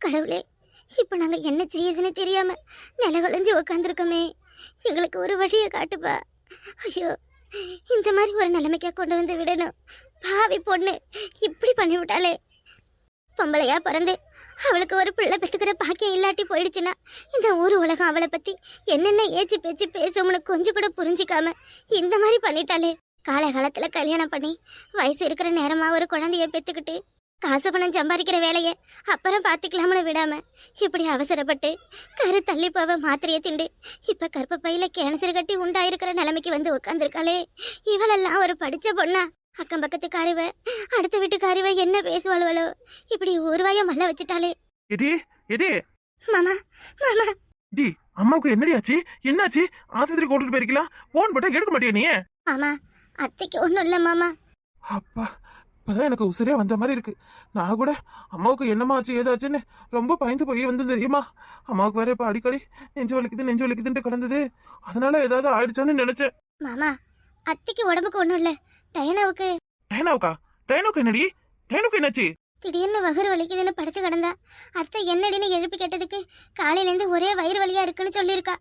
கடவுளே, இப்போ நாங்க என்ன செய்யுதுன்னு தெரியாம நிலகுலைஞ்சு உக்காந்துருக்கோமே. எங்களுக்கு ஒரு வழியை காட்டுப்பா. ஐயோ, இந்த மாதிரி ஒரு நிலைமைக்கா கொண்டு வந்து விடணும். பாவி பொண்ணு இப்படி பண்ணி விட்டாலே. பொம்பளையா பிறந்து அவளுக்கு ஒரு பிள்ளை பெற்றுக்கிற பாக்கியம் இல்லாட்டி போயிடுச்சுன்னா இந்த ஊர் உலகம் அவளை பத்தி என்னென்ன ஏச்சு பேச்சு பேசும்னு கொஞ்சம் கூட புரிஞ்சிக்காம இந்த மாதிரி பண்ணிட்டாலே. காலகாலத்துல கல்யாணம் பண்ணி வயசு இருக்கிற நேரமா ஒரு குழந்தைய பெத்துக்கிட்டு காசு பணம் சம்பாதிக்கிற வேலையை அப்புறம் பார்த்துக்கலாம்னு விடாம இப்படி அவசரப்பட்டு கரு தள்ளி போவ மாத்திரையை திண்டு இப்ப கர்ப்பப்பையில கேன்சர் கட்டி உண்டாயிருக்கிற நிலைமைக்கு வந்து உட்காந்துருக்காளே. இவளெல்லாம் ஒரு படிச்ச பொண்ணா? அக்கம் பக்கத்துக்காரிவ அடுத்த வீட்டுக்காரிவ என்ன பேசுவாளுவளோ. இப்படி ஒருவாய மல்ல வச்சுட்டாலே. எடி எடி மாமா மாமா டி அம்மாவுக்கு என்னடி ஆச்சு? என்னாச்சு? ஆஸ்பத்திரி கூட்டிட்டு போயிருக்கலாம். போன் போட்டா எடுக்க மாட்டியா நீ? மாமா, அத்தைக்கு ஒண்ணும் இல்ல மாமா. அப்பா, இப்பதான் எனக்கு உசிரே வந்த மாதிரி இருக்கு. நான் கூட அம்மாவுக்கு என்னமா ஆச்சு ஏதாச்சுன்னு ரொம்ப பயந்து போய் வந்து தெரியுமா. அம்மாவுக்கு வேற இப்ப அடிக்கடி நெஞ்சு வலிக்குதுன்ட்டு கிடந்தது. அதனால ஏதாவது ஆயிடுச்சான்னு நினைச்சேன். மாமா, அத்தைக்கு உடம்புக்கு ஒண்ணும் இல்ல. டயனாவுக்கு டைனோக்கு என்னடி? டைனோக்கு என்னாச்சு? திடீர்னு வயிறு வலிக்குதுன்னு படுத்து கிடந்தா. அத்தை என்னடின்னு எழுப்பி கேட்டதுக்கு காலையில இருந்து ஒரே வயிறு வலியா இருக்குன்னு சொல்லியிருக்கா.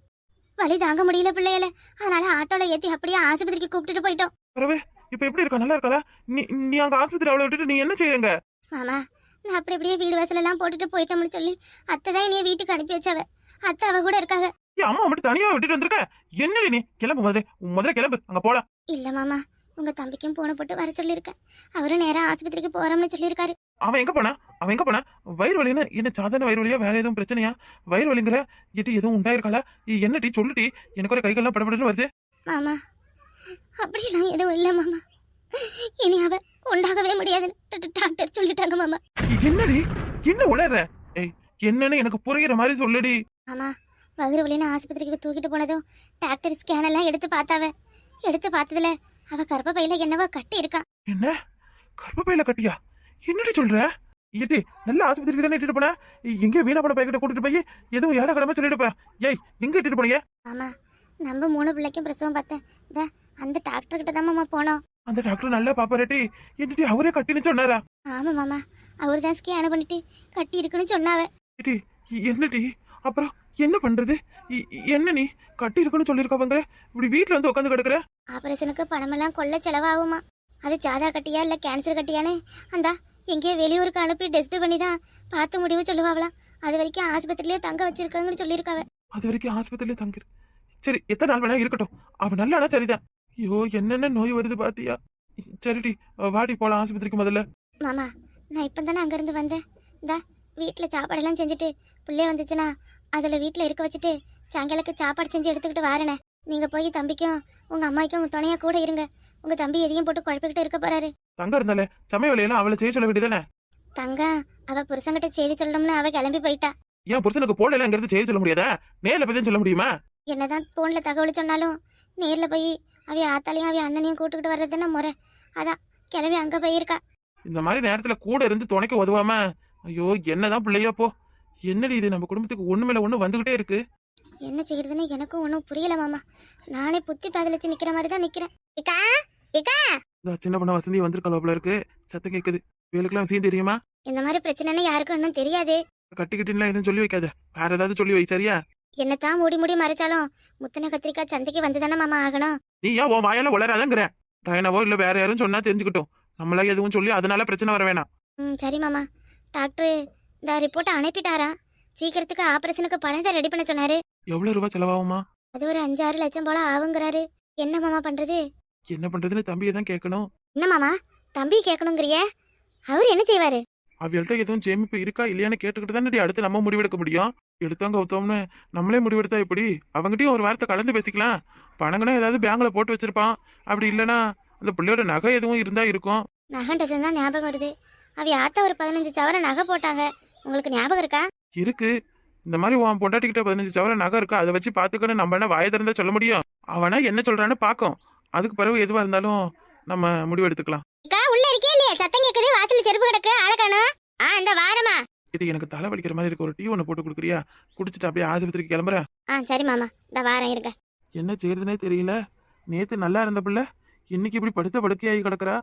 வலி தாங்க முடியல பிள்ளைகள. அதனால ஆட்டோல ஏத்தி அப்படியே ஆஸ்பத்திரிக்கு கூப்பிட்டுட்டு போயிட்டோம். பரவே, இப்ப எப்படி இருக்கா? நல்லா இருக்காளா? நீ அங்க ஆஸ்பத்திரி அவளை விட்டுட்டு நீ என்ன செய்யறங்க? மாமா, நான் அப்படி அப்படியே வீடு வாசல் எல்லாம் போட்டுட்டு போயிட்டோம்னு சொல்லி அத்தை தான் என்னைய வீட்டுக்கு அனுப்பி வச்சவ. அத்தை அவ கூட இருக்காங்க. ஏன் அம்மா மட்டும் தனியா விட்டுட்டு வந்திருக்க? என்னடி நீ? கிளம்பு முதல்ல கிளம்பு, அங்க போலாம். இல்ல மாமா, உங்க தம்பிக்கும் போன போட்டு வர சொல்லியிருக்கேன். அவரும் நேரா ஆஸ்பத்திரிக்கு போறோம்னு சொல்லியிருக்காரு. அவன் எங்க போனா? வயிறு வலின்னு என்ன? சாதாரண வயிறு வலியா? வேற எதுவும் பிரச்சனையா? வயிறு வலிங்கிற எட்டி எதுவும் உண்டாயிருக்காளா? என்ன டீ சொல்லுட்டி? எனக்கு ஒரு கைகள்லாம் படபடன்னு வருது. மாமா, அப்படிலாம் எதுவும் இல்ல மாமா. இனி அவ உண்டாகவே முடியாதுன்னு டாக்டர் சொல்லிட்டாங்க மாமா. என்னடி என்ன உளற? ஏய், என்னன்னு எனக்கு புரியுற மாதிரி சொல்லுடி. மாமா, வயிறு வலின்னு ஆஸ்பத்திரிக்கு தூக்கிட்டு போனதும் டாக்டர் ஸ்கேன் எல்லாம் எடுத்து பார்த்தாவ. எடுத்து பார்த்ததுல அவ கர்ப்பப்பையில என்னவோ கட்டி இருக்கா. என்ன? கர்ப்பப்பையில கட்டியா? என்னடி சொல்ற? ஏட்டி நல்ல ஆஸ்பத்திரிக்கு தானே இட்டுட்டு போன? எங்க வீணா போன பைக்கிட்ட கூட்டிட்டு போய் எதுவும் ஏடா கடமை சொல்லிட்டு போய். ஏய், எங்க இட்டுட்டு போனீங்க? மாமா, நம்ம 3 பிள்ளைக்கும் பிரசவம் பார்த்தேன். அந்த டாக்டர் கிட்ட தான் மாமா போனோம். அந்த டாக்டர் நல்லா பாப்பாரட்டி. என்னடி அவரே கட்டின்னு சொன்னாரா? ஆமா மாமா, அவரு தான் ஸ்கேன் பண்ணிட்டு கட்டி இருக்குன்னு சொன்னாவ. ஏட்டி என்னடி அப்புறம் என்ன பண்றது? என்ன நீ கட்டி இருக்குன்னு சொல்லிருக்கவங்க இப்படி வீட்டுல வந்து உட்காந்து கிடக்குற? ஆபரேஷனுக்கு பணமெல்லாம் கொள்ள செலவாகுமா. அது சாதா கட்டியா இல்ல கேன்சர் கட்டியான்னு அந்த எங்கேயோ வெளியூருக்கு அனுப்பி டெஸ்ட் பண்ணி தான் பார்த்து முடிவு சொல்லுவாங்களாம். அது வரைக்கும் ஆஸ்பத்திரியிலே தங்க வச்சிருக்காங்கன்னு சொல்லியிருக்காவ. அது வரைக்கும் ஆஸ்பத்திரியிலே தங்கிரு. சரி, எத்தனை நாள் வேணா இருக்கட்டும். அவ நல்லானா சரிதான். ஐயோ, என்னென்ன நோய் வருது பாத்தியா? சரிடி, வாடி போலாம் ஆஸ்பத்திரிக்கு முதல்ல. மாமா, நான் இப்போ தானே அங்கேருந்து வந்தேன். வீட்டில் சாப்பாடெல்லாம் செஞ்சுட்டு பிள்ளைய வந்துச்சுன்னா அதில் வீட்டில் இருக்க வச்சுட்டு சாயங்காலக்கு சாப்பாடு செஞ்சு எடுத்துக்கிட்டு வாரேனே. நீங்கள் போய் தம்பிக்கும் உங்கள் அம்மாய்க்கும் துணையாக கூட இருங்க. உங்கள் தம்பி எதையும் போட்டு குழப்பிக்கிட்டு இருக்க போறாரு. தங்க இருந்தாலே சமய வேலையெல்லாம் அவளை செய்ய சொல்ல வேண்டியதானே? தங்க அவ புருஷன்கிட்ட செய்தி சொல்லணும்னு அவ கிளம்பி போயிட்டா. ஏன் புருஷனுக்கு போன்ல எல்லாம் இருந்து செய்ய சொல்ல முடியாதா? நேர்ல போய் சொல்ல முடியுமா? என்னதான் போன்ல தகவல் சொன்னாலும் நேரில் போய் அவ ஆத்தாலையும் அவ அண்ணனையும் கூட்டுக்கிட்டு வர்றதுன்னு முறை. அதான் கிளம்பி அங்கே போயிருக்கா. இந்த மாதிரி நேரத்துல கூட இருந்து துணைக்க உதவாம ஐயோ என்னதான் பிள்ளையா போ. என்னடி இது? நம்ம குடும்பத்துக்கு ஒண்ணு மேல ஒண்ணு வந்துகிட்டே இருக்கு. என்ன செய்யறதுன்னு எனக்கும் ஒன்றும் புரியல மாமா. நானே புத்தி பதிலச்சு நிக்கிற மாதிரி தான் நிக்கிறேன். சின்ன பொண்ணு வசந்தி வந்திருக்கா போல இருக்கு. சத்தம் கேக்குது. வேலுக்கெல்லாம் சீன் தெரியுமா? இந்த மாதிரி பிரச்சனைன்னு யாருக்கும் இன்னும் தெரியாது. கட்டிக்கிட்டுலாம் எதுவும் சொல்லி வைக்காத. வேற ஏதாவது சொல்லி வை, சரியா? என்னத்தான் மூடி மறைச்சாலும் முத்தனை கத்திரிக்காய் சந்தைக்கு வந்துதானே மாமா ஆகணும். நீ ஏன் உன் வாயால உளராதங்கிற? டயனாவோ இல்ல வேற யாரும் சொன்னா தெரிஞ்சுக்கிட்டோம். நம்மளா எதுவும் சொல்லி அதனால பிரச்சனை வர வேணாம். சரி மாமா. டாக்டர் இந்த ரிப்போர்ட்டை அனுப்பிட்டாரா? சீக்கிரத்துக்கு ஆபரேஷனுக்கு பணத்தை ரெடி பண்ண சொன்னாரு. எவ்வளவு ரூபாய் செலவாகுமா? அது ஒரு 5-6 லட்சம் போல ஆகுங்கிறாரு. என்ன மாமா பண்றது? என்ன பண்றதுன்னு தம்பியை தான் கேட்கணும். என்ன மாமா தம்பி கேட்கணுங்கிறிய? அவர் என்ன செய்வாரு? அவள்கிட்ட எதுவும் சேமிப்பு இருக்கா இல்லையான்னு கேட்டுக்கிட்டு தானே அடுத்து நம்ம முடிவெடுக்க முடியும். எடுத்தவங்க ஒருத்தவம்னு நம்மளே முடிவெடுத்தா எப்படி? அவங்ககிட்டயும் ஒரு வார்த்தை கலந்து பேசிக்கலாம். பணங்கன்னா ஏதாவது பேங்க்ல போட்டு வச்சிருப்பான். அப்படி இல்லைன்னா அந்த பிள்ளையோட நகை எதுவும் இருந்தா இருக்கும். நகைன்றது தான் ஞாபகம் வருது. அவ ஆத்தா ஒரு 15 சவர நகை போட்டாங்க. உங்களுக்கு ஞாபகம் இருக்கா? இருக்கு. இந்த மாதிரி உன் பொண்டாட்டிக்கிட்ட 15 சவர நகை இருக்கா? அதை வச்சு பாத்துக்கணும். நம்ம என்ன வாயை திறந்தா சொல்ல முடியும்? அவனா என்ன சொல்றான்னு பாக்கும். அதுக்கு பிறகு எதுவா இருந்தாலும் நம்ம முடிவு எடுத்துக்கலாம். உள்ள இருக்கே இல்லையா? சத்தம் கேக்குது. வாசல்ல செருப்பு கிடக்கு. ஆளக்கானோ? இந்த வாரமா இது எனக்கு தலை வலிக்கிற மாதிரி இருக்கு. ஒரு டீ ஒன்று போட்டு கொடுக்குறியா? குடிச்சிட்டு அப்படியே ஆஸ்பத்திரிக்கு கிளம்புறேன். சரி மாமா, இந்த வாரம் இருக்க. என்ன செய்யறதுனே தெரியல. நேத்து நல்லா இருந்த பிள்ளை இன்னைக்கு இப்படி படுத்த படுக்கையாகி கிடக்குறா.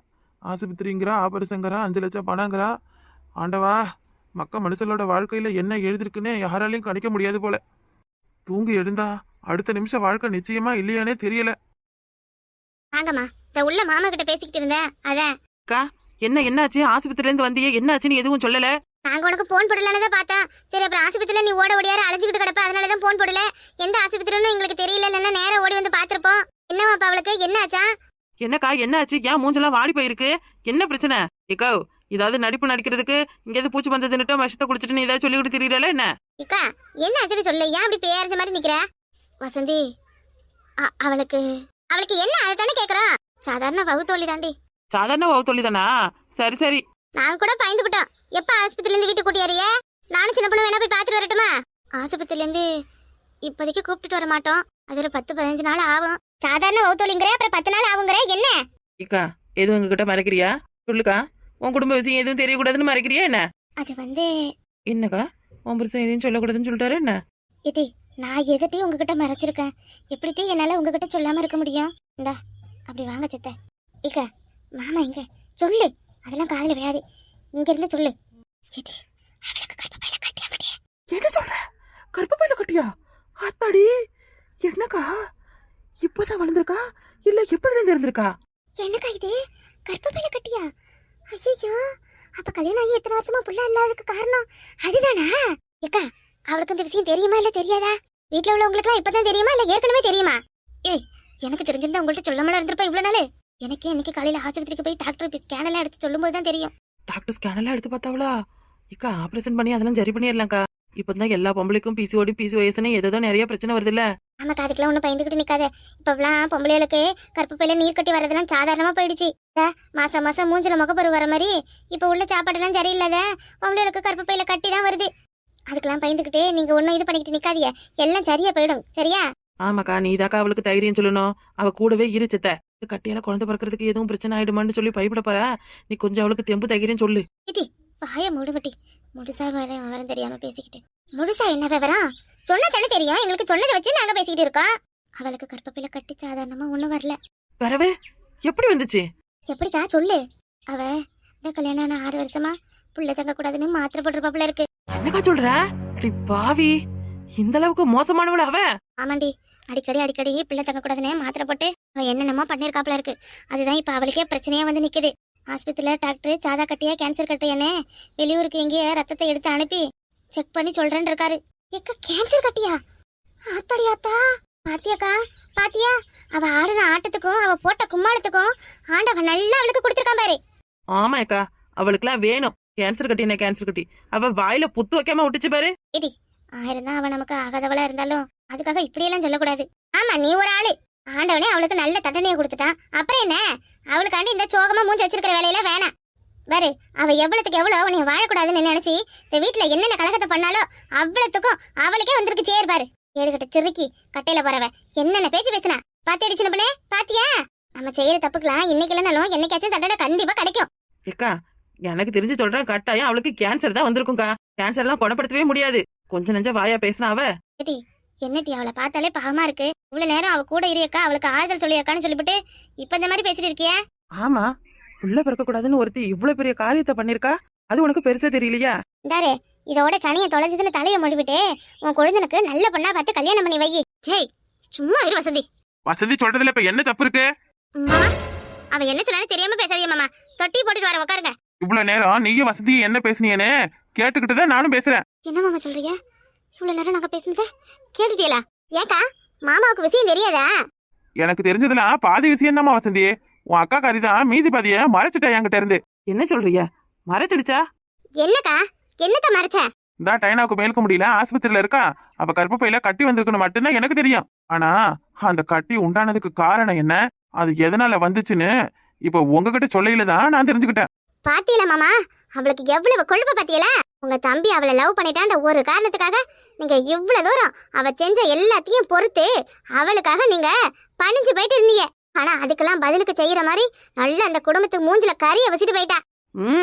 ஆஸ்பத்திரிங்கிறா, ஆபரேஷங்கிறா, 5 லட்சம் பணங்கிறா. ஆண்டவா, மனுஷங்களோட வாழ்க்கையில என்ன எழுதிருக்குன்னு யாராலையும் கணிக்க முடியாது போல. தூங்கி எழுந்தா அடுத்த நிமிஷம் வாழ்க்கை நிச்சயமா இல்லையானே தெரியல. வாங்கம்மா, இந்த உள்ள மாமா கிட்ட பேசிக்கிட்டு இருந்தேன். அதான் அக்கா, என்னாச்சு? ஆஸ்பத்திரில இருந்து வந்தியே, என்னாச்சுன்னு எதுவும் சொல்லல? நாங்க உனக்கு போன் போடலான்னு தான் பார்த்தேன். சரி, அப்புறம் ஆஸ்பத்திரியில நீ ஓட ஓடியாரு அலைஞ்சிக்கிட்டு கிடப்ப, அதனாலதான் போன் போடல. எந்த ஆஸ்பத்திரின்னு எங்களுக்கு தெரியல, நேரம் ஓடி வந்து பாத்திருப்போம். என்னவாப்பா அவளுக்கு என்னாச்சா? என்னக்கா, என்னாச்சு? ஏன் மூஞ்செல்லாம் வாடி போயிருக்கு? என்ன பிரச்சனை? ஏக்கா, ஏதாவது நடிப்பு நடிக்கிறதுக்கு இங்கேயாவது பூச்சி வந்ததுன்னுட்டு விஷத்தை குடிச்சிட்டு நீ ஏதாவது சொல்லிக்கிட்டு தெரியல என்ன? இக்கா, என்ன ஆச்சுன்னு சொல்லு. ஏன் அப்படி பேரஞ்ச மாதிரி நிக்கிற? வசந்தி, அவளுக்கு என்ன அதுதானே கேக்குறோம். சாதாரண வகுத்தோழி தாண்டி. சாதாரண வகுத்தொல்லி தானா? சரி சரி. நான் கூட பயந்து போட்டோம். எப்ப ஆஸ்பத்திரில இருந்து வீட்டுக்கு கூட்டியாரியே? நானும் சின்ன பொண்ணு வேணா போய் பாத்துட்டு வரட்டுமா? ஆஸ்பத்திரில இருந்து இப்போதைக்கு கூப்பிட்டுட்டு வர மாட்டோம். அது ஒரு 10-15 நாள் ஆகும். சாதாரண வகுத்தோழிங்கிற, அப்புறம் 10 நாள் ஆகுங்கிற என்ன? ஏக்கா, எதுவும் உங்ககிட்ட மறைக்கிறியா? சொல்லுக்கா. உன் குடும்ப விஷயம் எதுவும் தெரியக்கூடாதுன்னு மறைக்கிறியா என்ன? அது வந்து என்னக்கா, உன் புருஷன் எதையும் சொல்லக்கூடாதுன்னு சொல்லிட்டாரு என்ன? ஏடி, நான் எதட்டையும் உங்ககிட்ட மறைச்சிருக்கேன். எப்படிட்டி என்னால உங்ககிட்ட சொல்லாம இருக்க முடியும்? இந்தா அப்படி வாங்க சித்த. இக்க, மாமா இங்க சொல்லு. அதெல்லாம் காலையில விழாது. இங்க இருந்து சொல்லு. ஏடி, அவளுக்கு கர்ப்பப்பையில கட்டி அப்படியே. என்ன சொல்ற? கர்ப்பப்பையில கட்டியா? அத்தாடி, என்னக்கா இப்பதான் வளர்ந்துருக்கா இல்ல எப்பதுல இருந்து இருந்திருக்கா? என்னக்கா இது, கர்ப்பப்பையில கட்டியா? ஐயோ, அப்ப கல்யாணம் ஆகி எத்தனை வருஷமா புள்ள இல்லாததுக்கு காரணம் அதுதானா? ஏக்கா, அவளுக்கு இந்த விஷயம் தெரியுமா இல்ல தெரியாதா? வீட்டுல உள்ளவங்களுக்குலாம் இப்பதான் தெரியுமா இல்ல ஏற்கனவே தெரியுமா? ஏய், எனக்கு தெரிஞ்சிருந்தா உங்கள்ட்ட சொல்லாமல இருந்திருப்பா இவ்வளவு நாள். எனக்கே இன்னைக்கு காலையில ஆஸ்பத்திரிக்கு போய் டாக்டர் ஸ்கேன் எல்லாம் எடுத்து சொல்லும்போது தான் தெரியும். டாக்டர் ஸ்கேன் எல்லாம் எடுத்து பார்த்தாவளா? இக்கா, ஆபரேஷன் பண்ணி அதெல்லாம் சரி பண்ணிடலாம்க்கா. இப்பதான் எல்லா பொம்பளைக்கும் பிசிஓடி பிசிஓஎஸ்னு ஏதோ நிறைய பிரச்சனை வருது இல்ல? நமக்கு அதுக்கெல்லாம் ஒண்ணு பயந்துகிட்டு நிக்காத. இப்பெல்லாம் பொம்பளைகளுக்கு கர்ப்பப்பையில நீர் கட்டி வரதெல்லாம் சாதாரணமா போயிடுச்சு. மாசம் மாசம் மூஞ்சில முகப்பரு வர மாதிரி இப்ப உள்ள சாப்பாடெல்லாம் சரியில்லாத பொம்பளைகளுக்கு கர்ப்பப்பையில கட்டி தான் வருது. அதுக்கெல்லாம் பயந்துகிட்டு நீங்க ஒன்னும் இது பண்ணிக்கிட்டு நிக்காதீங்க. எல்லாம் சரியா போயிடும். சரியா? ஆமாக்கா, நீதாக்கா அவளுக்கு தைரியம் சொல்லணும். அவ கூடவே இருச்சத்த. கட்டியால குழந்தை பிறக்கிறதுக்கு எதுவும் பிரச்சனை ஆயிடுமான்னு சொல்லி பயப்பட போறா. நீ கொஞ்சம் அவளுக்கு தெம்பு தைரியம் சொல்லு. வாய மூடுவட்டி. முழுசா விவரம் தெரியாம பேசிக்கிட்டு. முழுசா என்ன விவரம் சொன்னதானே தெரியும். எங்களுக்கு சொன்னதை வச்சு நாங்க பேசிக்கிட்டு இருக்கோம். அவளுக்கு கர்ப்பப்பையில கட்டி சாதாரணமா ஒண்ணும் வரல. வரவே எப்படி வந்துச்சு? எப்படிக்கா சொல்லு. அவ இந்த கல்யாணம் ஆன 6 வருஷமா புள்ள தங்க கூடாதுன்னு மாத்திரை போட்டுருப்பாப்புல இருக்கு. என்னக்கா சொல்ற? பாவி, இந்த அளவுக்கு மோசமானவள அவ? ஆமாண்டி, அடிக்கடி பிள்ளை தங்க கூடாதுன்னு மாத்திரை போட்டு அவ என்னென்னமோ பண்ணிருக்காப்புல இருக்கு. அதுதான் இப்ப அவளுக்கே பிரச்சனையா வந்து நிக்குது. ஆஸ்பத்திரியில டாக்டர் சாதா கட்டியா கேன்சர் கட்டியானே வெளியூருக்கு எங்கேயே ரத்தத்தை எடுத்து அனுப்பி செக் பண்ணி சொல்றேன்னு இருக்காரு. எக்க, கேன்சர் கட்டியா? ஆத்தாடி ஆத்தா, பாத்தியாக்கா பாத்தியா? அவ ஆடுன ஆட்டத்துக்கும் அவ போட்ட கும்மாளத்துக்கும் ஆண்டவன் நல்லா அவளுக்கு கொடுத்துருக்கான் பாரு. ஆமா அக்கா, அவளுக்குலாம் வேணும் கேன்சர் கட்டி. என்ன கேன்சர் கட்டி? அவ வாயில புத்து வைக்காம விட்டுச்சு பாரு. இடி, 1000 தான் அவ நமக்கு ஆகாதவளா இருந்தாலும் அதுக்காக இப்படியெல்லாம் சொல்லக்கூடாது. ஆமா, நீ ஒரு ஆளு. ஆண்டவனே அவளுக்கு நல்ல தண்டனையை கொடுத்துட்டான். அப்புறம் என்ன, அவளுக்காண்டி இந்த சோகமா மூஞ்சி வச்சிருக்கிற வேலையில வேணாம். பாரு, அவ எவ்வளவுக்கு எவ்வளவு நீ வாழக்கூடாதுன்னு நினைச்சு இந்த வீட்டுல என்னென்ன கலகத்தை பண்ணாலோ அவ்வளவுக்கும் அவளுக்கே வந்திருக்கு. சேர் பாரு, ஏடுகட்ட சிறுக்கி கட்டையில போறவ என்னென்ன பேச்சு பேசுனா பாத்தியடி சின்ன பண்ணே, பாத்தியா? நம்ம செய்யற தப்புக்கலாம் இன்னைக்கு இல்லைனாலும் என்னைக்காச்சும் தண்டனை கண்டிப்பா கிடைக்கும். ஏக்கா, எனக்கு தெரிஞ்சு சொல்றேன், கட்டாயம் அவளுக்கு கேன்சர் தான் வந்திருக்கும்க்கா. கேன்சர் எல்லாம் குணப்படுத்தவே முடியாது. கொஞ்சம் நெஞ்ச வாயா பேசினா அவ. என்னட்டி, அவளை பார்த்தாலே பாவமா இருக்கு. இவ்வளவு நேரம் அவ கூட இருக்க அவளுக்கு ஆறுதல் சொல்லியாக்கான்னு சொல்லிவிட்டு இப்ப இந்த மாதிரி பேசிட்டு இருக்கியா? ஆமா, புள்ள பிறக்க கூடாதுன்னு ஒருத்தி இவ்வளவு பெரிய காரியத்தை பண்ணிருக்கா. அது உனக்கு பெருசா தெரியலையா? இந்தாரு, இதோட சனிய தொலைஞ்சதுன்னு தலைய முடிவிட்டு உன் கொழுந்தனுக்கு நல்ல பொண்ணா பார்த்து கல்யாணம் பண்ணி வை. ஹேய், சும்மா இரு வசந்தி. வசந்தி சொல்றதுல இப்ப என்ன தப்பு இருக்கு? மாமா, அவ என்ன சொன்னாலும் தெரியாம பேசாதீங்க மாமா. தொட்டி போட்டுட்டு வர உட்காருங்க. இவ்வளவு நேரம் நீயும் வசந்தி என்ன பேசுனீன்னு கேட்டுக்கிட்டுதான் நானும் பேசுறேன். என்ன மாமா சொல்றீங்க? இவ்வளவு நேரம் நாங்க பேசுனத கேட்டுட்டீங்களா? ஏக்கா, மாமாவுக்கு விஷயம் தெரியாதா? எனக்கு தெரிஞ்சதுலாம் பாதி விஷயம் தான்மா வசந்தி. உன் அக்கா கறிதான் மீதி பாதிய மறைச்சிட்டா என்கிட்ட இருந்து. என்ன சொல்றீங்க? மறைச்சிடுச்சா? என்னக்கா, என்னத்த மறைச்ச? இந்த டைனாவுக்கு மேலுக்க முடியல, ஆஸ்பத்திரியில இருக்கா. அவ கர்ப்பப்பையில கட்டி வந்திருக்குன்னு மட்டும்தான் எனக்கு தெரியும். ஆனா அந்த கட்டி உண்டானதுக்கு காரணம் என்ன, அது எதனால வந்துச்சுன்னு இப்ப உங்ககிட்ட சொல்லையில தான் நான் தெரிஞ்சுக்கிட்டேன். பாத்தீங்களா மாமா, அவளுக்கு எவ்வளவு கொழுப்பு பாத்தீங்களா? உங்க தம்பி அவளை லவ் பண்ணிட்டான்ற ஒரு காரணத்துக்காக நீங்க இவ்வளவு தூரம் அவ செஞ்ச எல்லாத்தையும் பொறுத்து அவளுக்காக நீங்க பணிஞ்சு போயிட்டு இருந்தீங்க. ஆனா அதுக்கெல்லாம் பதிலுக்கு செய்யற மாதிரி நல்ல அந்த குடும்பத்துக்கு மூஞ்சில கறிய வச்சுட்டு போயிட்டா.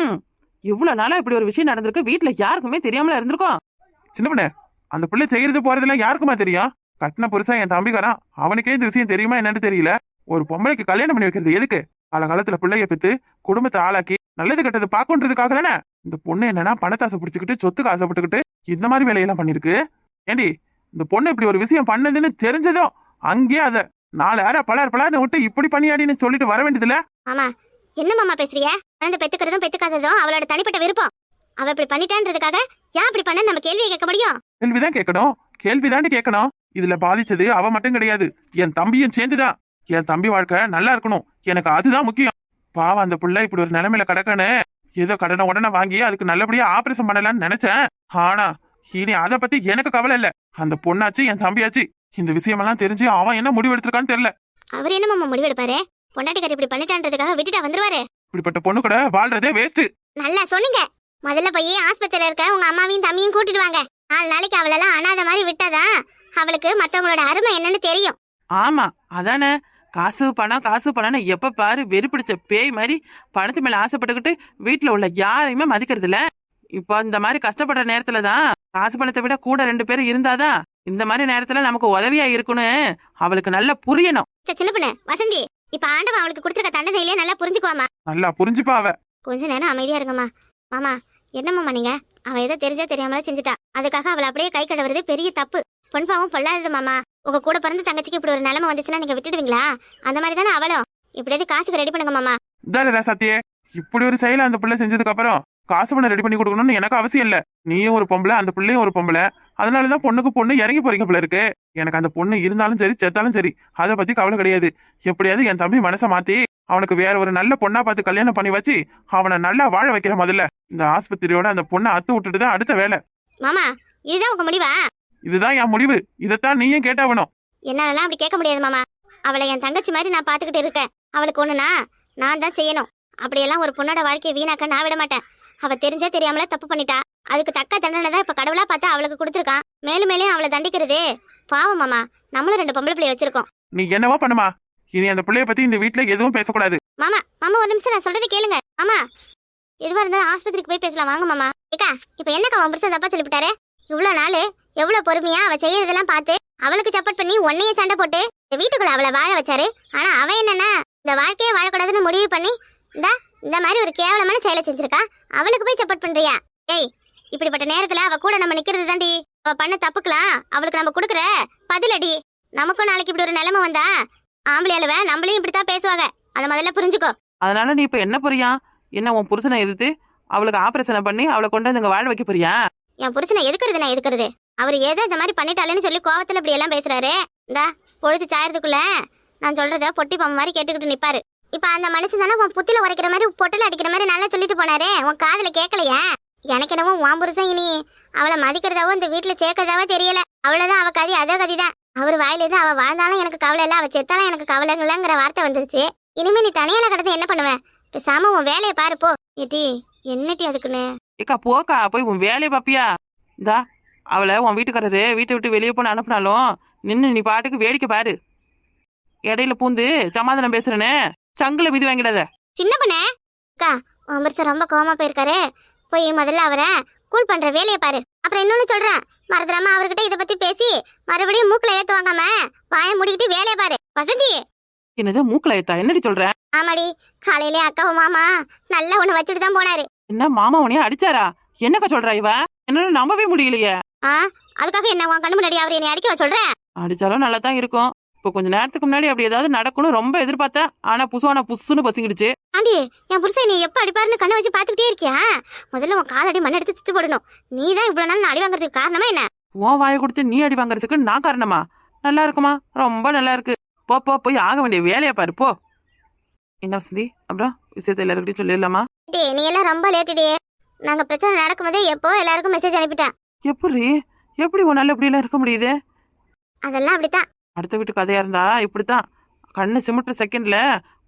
இவ்வளவு நாளா இப்படி ஒரு விஷயம் நடந்திருக்கு, வீட்டுல யாருக்குமே தெரியாமல இருந்திருக்கும். சின்ன பண்ண, அந்த பிள்ளை செய்யறது போறதெல்லாம் யாருக்குமா தெரியும்? கட்டின புருஷா என் தம்பிக்காரன், அவனுக்கே இந்த விஷயம் தெரியுமா என்னன்னு தெரியல. ஒரு பொம்பளைக்கு கல்யாணம் பண்ணி வைக்கிறது எதுக்கு? காலகாலத்துல பிள்ளைய பெத்து குடும்பத்தை ஆளாக்கி நல்லது கெட்டது பாக்கன்றதுக்காக தானே. இந்த பொண்ணு என்னன்னா பணத்தாசை பிடிச்சுக்கிட்டு சொத்துக்கு ஆசைப்பட்டுக்கிட்டு இந்த மாதிரி வேலையெல்லாம் பண்ணிருக்கு. ஏண்டி இந்த பொண்ணு இப்படி ஒரு விஷயம் பண்ணதுன்னு தெரிஞ்சதும் அங்கேயே அத 4 அரை பலார்னு விட்டு இப்படி பண்ணியாடின்னு சொல்லிட்டு வர வேண்டியதுல. மாமா என்ன மாமா பேசுறீங்க? குழந்தை பெத்துக்கிறதும் பெத்துக்காததும் அவளோட தனிப்பட்ட விருப்பம். அவ இப்படி பண்ணிட்டான்றதுக்காக ஏன் இப்படி பண்ண நம்ம கேள்வியை கேட்க முடியும்? கேள்விதான் கேட்கணும், கேள்விதாண்டி கேட்கணும். இதுல பாதிச்சது அவ மட்டும் கிடையாது, என் தம்பியும் சேர்ந்துதான். என் தம்பி வாழ்க்கை நல்லா இருக்கணும், எனக்கு அதுதான் முக்கியம். பாவம் அந்த புள்ள இப்படி ஒரு நிலைமையில கிடக்கன்னு ஏதோ கடனை உடனே வாங்கி அதுக்கு நல்லபடியா ஆபரேஷன் பண்ணலாம்னு நினைச்சேன். ஆனா இனி அதை பத்தி எனக்கு கவலை இல்ல. அந்த பொண்ணாச்சு என் தம்பியாச்சு இந்த விஷயமெல்லாம் தெரிஞ்சு அவன் என்ன முடிவு எடுத்திருக்கான்னு தெரியல. அவர் என்ன மாமா முடிவெடுப்பாரு? பொண்டாட்டிக்காரி இப்படி பண்ணிட்டான்றதுக்காக விட்டுட்டா வந்துருவாரு? இப்படிப்பட்ட பொண்ணு கூட வாழ்றதே வேஸ்ட். நல்லா சொன்னீங்க. முதல்ல போய் ஆஸ்பத்திரியில இருக்க உங்க அம்மாவையும் தம்பியும் கூட்டிட்டு வாங்க. 4 நாளைக்கு அவளெல்லாம் அனாத மாதிரி விட்டாதான் அவளுக்கு மத்தவங்களோட அருமை என்னன்னு தெரியும். ஆமா அதானே, காசு பணம்னு எப்ப பாரு வெறி பிடிச்ச பேய் மாதிரி பணத்து மேல ஆசைப்பட்டுக்கிட்டு வீட்டுல உள்ள யாரையுமே மதிக்கிறது இல்ல. இப்போ இந்த மாதிரி கஷ்டப்படுற நேரத்துலதான் காசு பணத்தை விட கூட 2 பேரும் இருந்தாதான் இந்த மாதிரி நேரத்துல நமக்கு உதவியா இருக்குன்னு அவளுக்கு நல்லா புரியணும். சின்ன பொண்ணு வசந்தி, இப்ப ஆண்டவன் அவளுக்கு கொடுத்துருக்க தண்டனையிலே நல்லா புரிஞ்சுக்குவாமா. நல்லா புரிஞ்சுப்பா அவ. கொஞ்ச நேரம் அமைதியா இருங்கம்மா. மாமா என்ன மாமா நீங்க? அவ ஏதோ தெரிஞ்சா தெரியாமல செஞ்சுட்டா, அதுக்காக அவளை அப்படியே கை கழுவுறது பெரிய தப்பு. பொன்பாவும் பொல்லாதது மாமா. உங்க கூட பிறந்த தங்கச்சிக்கு இப்படி ஒரு நிலைமை வந்துச்சுன்னா நீங்க விட்டுடுவீங்களா? அந்த மாதிரி தானே அவளும். இப்படியாவது காசுக்கு ரெடி பண்ணுங்க மாமா. இதாடா சத்தியே, இப்படி ஒரு செயலை அந்த பிள்ளை செஞ்சதுக்கு அப்புறம் காசு பணம் ரெடி பண்ணி கொடுக்கணும்னு எனக்கு அவசியம் இல்ல. நீயும் ஒரு பொம்பளை, அந்த பிள்ளையும் ஒரு பொம்பளை, அதனாலதான் பொண்ணுக்கு பொண்ணு இறங்கி போறீங்க போல இருக்கு. எனக்கு அந்த பொண்ணு இருந்தாலும் சரி செத்தாலும் சரி அதை பத்தி கவலை கிடையாது. எப்படியாவது என் தம்பி மனசை மாத்தி அவனுக்கு வேற ஒரு நல்ல பொண்ணா பார்த்து கல்யாணம் பண்ணி வச்சு அவனை நல்லா வாழ வைக்கிற. முதல்ல இந்த ஆஸ்பத்திரியோட அந்த பொண்ணை அத்து விட்டுட்டு தான் அடுத்த வேலை. மாமா இதுதான் உங்க முடிவா? இதுதான் என் முடிவு, இதைத்தான் நீயும் கேட்டாவணும். என்னாலலாம் அப்படி கேட்க முடியாது மாமா. அவளை என் தங்கச்சி மாதிரி நான் பாத்துக்கிட்டு இருக்கேன். அவளுக்கு ஒண்ணுனா நான் தான் செய்யணும். அப்படியெல்லாம் ஒரு பொண்ணோட வாழ்க்கையை வீணாக்க நான் விட மாட்டேன். அவ தெரிஞ்சா தெரியாமல தப்பு பண்ணிட்டா, அதுக்கு தக்க தண்டனை தான் இப்ப கடவுளா பார்த்து அவளுக்கு கொடுத்துருக்கான். மேலும் மேலும் அவளை தண்டிக்கிறதே பாவம் மாமா. நம்மளும் 2 பொம்பளை பிள்ளைய வச்சிருக்கோம். நீ என்னவா பண்ணுமா? இனி அந்த பிள்ளைய பத்தி இந்த வீட்டுல எதுவும் பேசக்கூடாது. மாமா மாமா ஒரு நிமிஷம் நான் சொல்றது கேளுங்க. மாமா எதுவா இருந்தாலும் ஆஸ்பத்திரிக்கு போய் பேசலாம் வாங்க மாமா. ஏக்கா இப்ப என்னக்கா அவன் புருஷன் தப்பா சொல்லிவிட்டாரு? இவ்வளவு நாள் எவ்வளவு பொறுமையா அவ செய்யறதெல்லாம் பார்த்து அவளுக்கு சப்போர்ட் பண்ணி உன்னையே சண்டை போட்டு இந்த வீட்டுக்குள்ள அவளை வாழ வச்சாரு. ஆனா அவன் என்னன்னா இந்த வாழ்க்கையை வாழக்கூடாதுன்னு முடிவு பண்ணி இந்த மாதிரி ஒரு கேவலமான செயலை செஞ்சிருக்கா. அவளுக்கு போய் சப்போர்ட் பண்றியா? ஏய் இப்படிப்பட்ட நேரத்துல அவ கூட நம்ம நிக்கிறது தாண்டி. அவ பண்ண தப்புக்கலாம் அவளுக்கு நம்ம கொடுக்குற பதிலடி. நமக்கும் நாளைக்கு இப்படி ஒரு நிலைமை வந்தா ஆம்பளையாளுவ நம்மளையும் இப்படித்தான் பேசுவாங்க. அதை முதல்ல புரிஞ்சுக்கோ. அதனால நீ இப்ப என்ன போறியா? என்ன உன் புருஷனை எதிர்த்து அவளுக்கு ஆபரேஷனை பண்ணி அவளை கொண்டு வந்து இங்க வாழ வைக்க போறியா? என் புருஷனை எதுக்குறது? நான் எதுக்குறது? அவர் ஏதோ இந்த மாதிரி பண்ணிட்டாலேன்னு சொல்லி கோவத்துல இப்படி எல்லாம் பேசுறாரு. இந்தா பொழுது சாயறதுக்குள்ள நான் சொல்றத பொட்டி பாம்பு மாதிரி கேட்டுக்கிட்டு நிப்பாரு. இப்ப அந்த மனுஷன் தானே உன் புத்தில உரைக்கிற மாதிரி பொட்டல அடிக்கிற மாதிரி நல்லா சொல்லிட்டு போனாரே, உன் காதுல கேட்கலையா? எனக்கு என்னவோ உன் புருஷன் இனி அவளை மதிக்கிறதாவோ இந்த வீட்டுல சேர்க்கறதாவோ தெரியல. அவ்வளவுதான் அவ கதி, அதோ கதிதான். அவர் வாயிலிருந்து அவ வாழ்ந்தாலும் எனக்கு கவலை இல்ல, அவ செத்தாலும் எனக்கு கவலை இல்லைங்கிற வார்த்தை வந்துருச்சு. இனிமே நீ தனியால கிடந்து என்ன பண்ணுவேன்? பேசாம உன் வேலையை பாரு போ. ஏட்டி என்னட்டி அதுக்குன்னு? ஏக்கா போக்கா போய் உன் வேலையை பாப்பியா? இந்தா அவளை உன் வீட்டுக்காரரு வீட்டை விட்டு வெளியே போன அனுப்புனாலும் நின்று நீ பாட்டுக்கு வேடிக்கை பாரு. இடையில பூந்து சமாதானம் பேசுறேன்னு சங்குல மிதி வாங்கிடாத. சின்ன பொண்ணே அக்கா, உன் புருஷன் ரொம்ப கோவமா போயிருக்காரு. போய் முதல்ல அவரை கூல் பண்ற வேலையை பாரு. அப்புறம் இன்னொன்னு சொல்றேன், மறந்துடாம அவர்கிட்ட இதை பத்தி பேசி மறுபடியும் மூக்குல ஏத்து வாங்காம வாயை முடிக்கிட்டு வேலையை பாரு. வசந்தி என்னது மூக்குல ஏத்தா? என்னடி சொல்ற? ஆமாடி, காலையிலே அக்காவும் மாமா நல்லா ஒண்ணு வச்சுட்டு தான் போனாரு. என்ன மாமா உனைய அடிச்சாரா? என்னக்கா சொல்றா இவ? என்னால நம்பவே முடியலையே. அதுக்காக என்ன உன் கண்ணு முன்னாடி அவர் என்னை அடிக்க சொல்ற? அடிச்சாலும் நல்லா தான் இருக்கும். இப்போ கொஞ்ச நேரத்துக்கு முன்னாடி அப்படி ஏதாவது நடக்கணும் ரொம்ப எதிர்பார்த்தேன். ஆனா புசுன்னு பசிங்கிடுச்சு. ஆண்டி என் புருஷன் நீ எப்ப அடிப்பாருன்னு கண்ணை வச்சு பாத்துக்கிட்டே இருக்கியா? முதல்ல உன் காலடி மண் எடுத்து சுத்து போடணும். நீ தான் இவ்வளவு நாள் அடி வாங்குறதுக்கு காரணமா என்ன? உன் வாயை கொடுத்து நீ அடி வாங்குறதுக்கு நான் காரணமா? நல்லா இருக்குமா? ரொம்ப நல்லா இருக்கு. போ போ போய் ஆக வேண்டிய வேலையை பாரு போ. என்ன வசந்தி, அப்புறம் விஷயத்த எல்லாருக்கிட்டையும் சொல்லிடலாமா? நீ எல்லாம் ரொம்ப லேட்டுடி. நாங்க பிரச்சனை நடக்கும்போதே எப்போ எல்லாருக்கும் மெசேஜ் அனுப்பிட்டேன். எப்படி உன்னால இப்படி எல்லாம் இருக்க முடியுது? அதெல்லாம் அப்படித்தான். அடுத்த வீட்டு கதையா இருந்தா இப்படித்தான் கண்ணு சிமிட்டுற செகண்ட்ல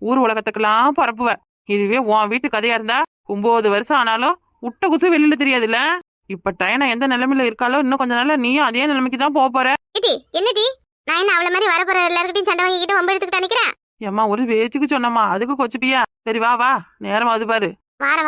ஊர் உலகத்துக்கெல்லாம் பரப்புவ. இதுவே உன் வீட்டு கதையா இருந்தா 9 வருஷம் ஆனாலும் விட்ட குசு வெளியில தெரியாதுல்ல. இப்ப டயனா எந்த நிலைமையில இருக்காலோ இன்னும் கொஞ்ச நாள்ல நீயும் அதே நிலைமைக்கு தான் போக போற. என்னடி நான் என்ன அவள மாதிரி வரப்போற எல்லார்கிட்டையும் சண்டை வாங்கிக்கிட்டு வம்பு எடுத்துக்கிட்டு நிக்கிறேன்? ஏம்மா ஒரு வேச்சுக்கு சொன்னம்மா, அதுக்கு கொச்சுட்டியா? சரி வா வா, நேரம் அது பாரு. வார